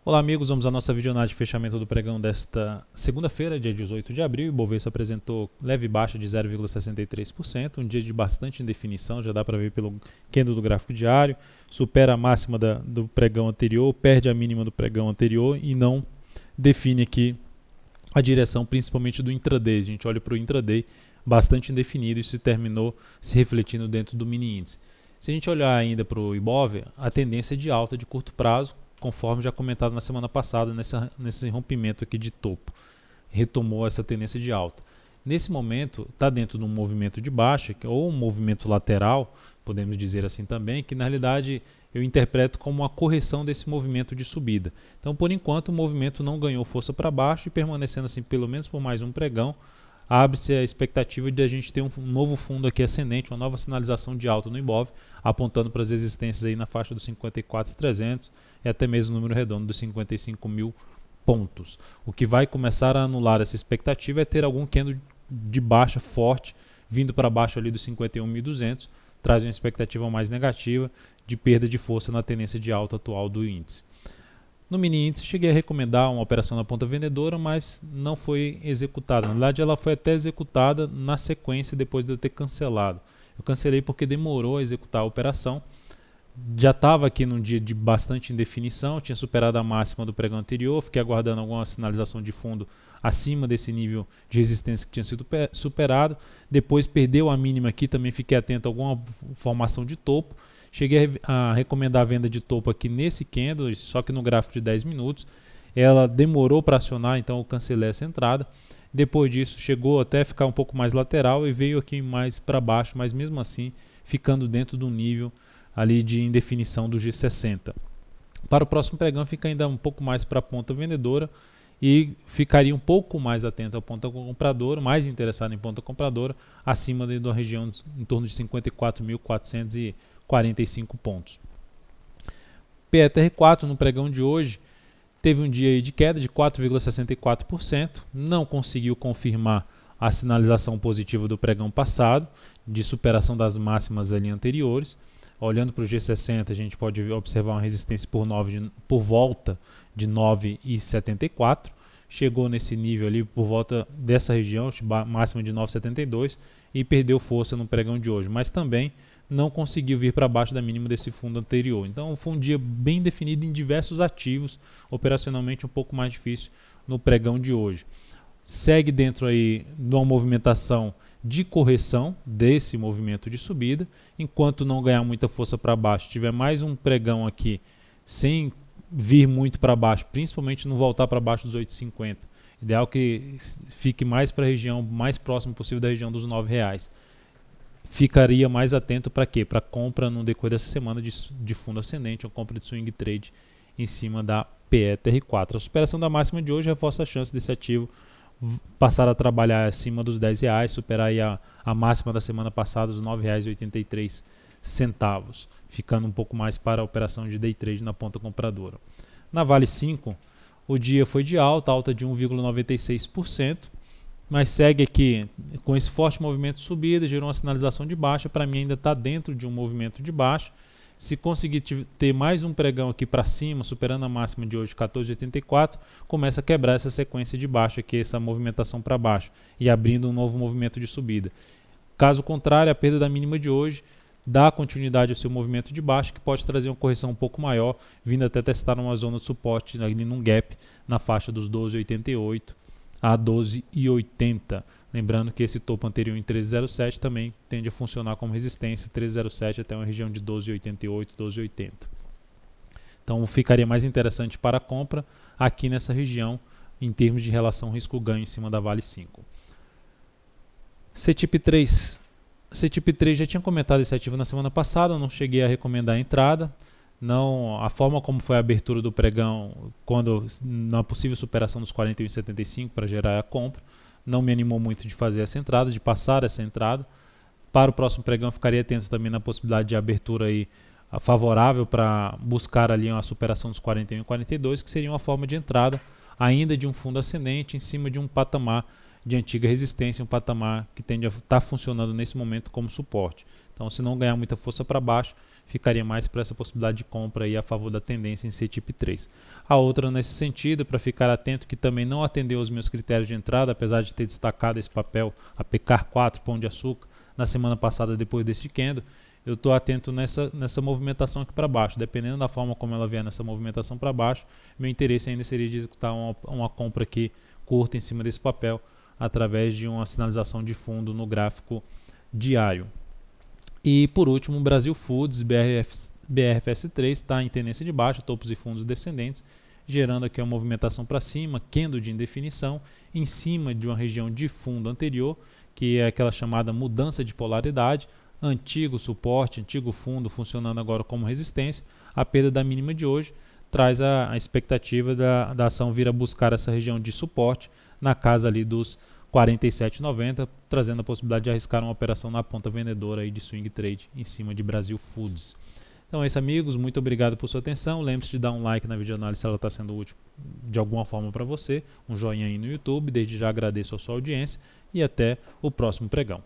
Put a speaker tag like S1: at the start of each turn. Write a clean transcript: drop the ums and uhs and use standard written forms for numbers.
S1: Olá amigos, vamos à nossa videonade de fechamento do pregão desta segunda-feira, dia 18 de abril. O Ibovespa apresentou leve baixa de 0,63%, um dia de bastante indefinição, já dá para ver pelo candle do gráfico diário, supera a máxima do pregão anterior, perde a mínima do pregão anterior e não define aqui a direção, principalmente do intraday. A gente olha para o intraday bastante indefinido e isso terminou se refletindo dentro do mini índice. Se a gente olhar ainda para o Ibov, a tendência é de alta de curto prazo, conforme já comentado na semana passada, nesse rompimento aqui de topo. Retomou essa tendência de alta. Nesse momento, está dentro de um movimento de baixa, ou um movimento lateral, podemos dizer assim também, que na realidade eu interpreto como uma correção desse movimento de subida. Então, por enquanto, o movimento não ganhou força para baixo e permanecendo assim pelo menos por mais um pregão, abre-se a expectativa de a gente ter um novo fundo aqui ascendente, uma nova sinalização de alta no Ibov, apontando para as resistências aí na faixa dos 54.300 e até mesmo o número redondo dos 55 mil pontos. O que vai começar a anular essa expectativa é ter algum candle de baixa forte vindo para baixo ali dos 51.200, traz uma expectativa mais negativa de perda de força na tendência de alta atual do índice. No mini índice cheguei a recomendar uma operação na ponta vendedora, mas não foi executada. Na verdade, ela foi até executada na sequência depois de eu ter cancelado. Eu cancelei porque demorou a executar a operação. Já estava aqui num dia de bastante indefinição, tinha superado a máxima do pregão anterior, fiquei aguardando alguma sinalização de fundo acima desse nível de resistência que tinha sido superado. Depois perdeu a mínima aqui, também fiquei atento a alguma formação de topo. Cheguei a recomendar a venda de topo aqui nesse candle, só que no gráfico de 10 minutos. Ela demorou para acionar, então eu cancelei essa entrada. Depois disso chegou até a ficar um pouco mais lateral e veio aqui mais para baixo, mas mesmo assim ficando dentro do nível ali de indefinição do G60. Para o próximo pregão fica ainda um pouco mais para a ponta vendedora e ficaria um pouco mais atento à ponta compradora, mais interessado em ponta compradora, acima da região em torno de 54.445 pontos. PETR4 no pregão de hoje teve um dia de queda de 4,64%, não conseguiu confirmar a sinalização positiva do pregão passado, de superação das máximas ali anteriores. Olhando para o G60, a gente pode observar uma resistência por volta de 9,74. Chegou nesse nível ali por volta dessa região, máxima de 9,72, e perdeu força no pregão de hoje, mas também não conseguiu vir para baixo da mínima desse fundo anterior. Então foi um dia bem definido em diversos ativos, operacionalmente um pouco mais difícil no pregão de hoje. Segue dentro aí de uma movimentação de correção desse movimento de subida, enquanto não ganhar muita força para baixo, tiver mais um pregão aqui sem vir muito para baixo, principalmente não voltar para baixo dos 8,50. Ideal que fique mais para a região, mais próximo possível da região dos R$9. Ficaria mais atento para quê? Para compra no decorrer dessa semana de fundo ascendente, ou compra de swing trade em cima da PETR4. A superação da máxima de hoje reforça a chance desse ativo passar a trabalhar acima dos R$10, superar aí a máxima da semana passada, os R$9,83, ficando um pouco mais para a operação de day trade na ponta compradora. Na Vale 5, o dia foi de alta de 1,96%, mas segue aqui com esse forte movimento de subida, gerou uma sinalização de baixa, para mim ainda está dentro de um movimento de baixa. Se conseguir ter mais um pregão aqui para cima, superando a máxima de hoje, 14,84, começa a quebrar essa sequência de baixa aqui, essa movimentação para baixo, e abrindo um novo movimento de subida. Caso contrário, a perda da mínima de hoje dá continuidade ao seu movimento de baixa, que pode trazer uma correção um pouco maior, vindo até testar uma zona de suporte ali num gap na faixa dos 12,88 a 12,80. Lembrando que esse topo anterior em 13,07 também tende a funcionar como resistência, 13,07 até uma região de 12,88, 12,80. Então ficaria mais interessante para a compra aqui nessa região em termos de relação risco-ganho em cima da Vale 5. CTIP 3. CTIP 3 já tinha comentado esse ativo na semana passada, não cheguei a recomendar a entrada. Não, a forma como foi a abertura do pregão, quando na possível superação dos 41,75 para gerar a compra, não me animou muito de fazer essa entrada, de passar essa entrada. Para o próximo pregão, ficaria atento também na possibilidade de abertura aí favorável para buscar ali uma superação dos 41,42, que seria uma forma de entrada ainda de um fundo ascendente em cima de um patamar de antiga resistência, um patamar que tende a estar funcionando nesse momento como suporte. Então, se não ganhar muita força para baixo, ficaria mais para essa possibilidade de compra aí a favor da tendência em CTIP 3. A outra nesse sentido, para ficar atento, que também não atendeu aos meus critérios de entrada, apesar de ter destacado esse papel, a Pecar 4, Pão de Açúcar, na semana passada depois desse candle, eu estou atento nessa movimentação aqui para baixo. Dependendo da forma como ela vier nessa movimentação para baixo, meu interesse ainda seria de executar uma compra aqui curta em cima desse papel, através de uma sinalização de fundo no gráfico diário. E por último, o Brasil Foods, BRFS3, está em tendência de baixa, topos e fundos descendentes, gerando aqui uma movimentação para cima, candle de indefinição, em cima de uma região de fundo anterior, que é aquela chamada mudança de polaridade, antigo suporte, antigo fundo funcionando agora como resistência. A perda da mínima de hoje traz a expectativa da ação vir a buscar essa região de suporte na casa ali dos 47,90, trazendo a possibilidade de arriscar uma operação na ponta vendedora aí de swing trade em cima de Brasil Foods. Então é isso, amigos, muito obrigado por sua atenção. Lembre-se de dar um like na videoanálise se ela está sendo útil de alguma forma para você, um joinha aí no YouTube. Desde já agradeço a sua audiência e até o próximo pregão.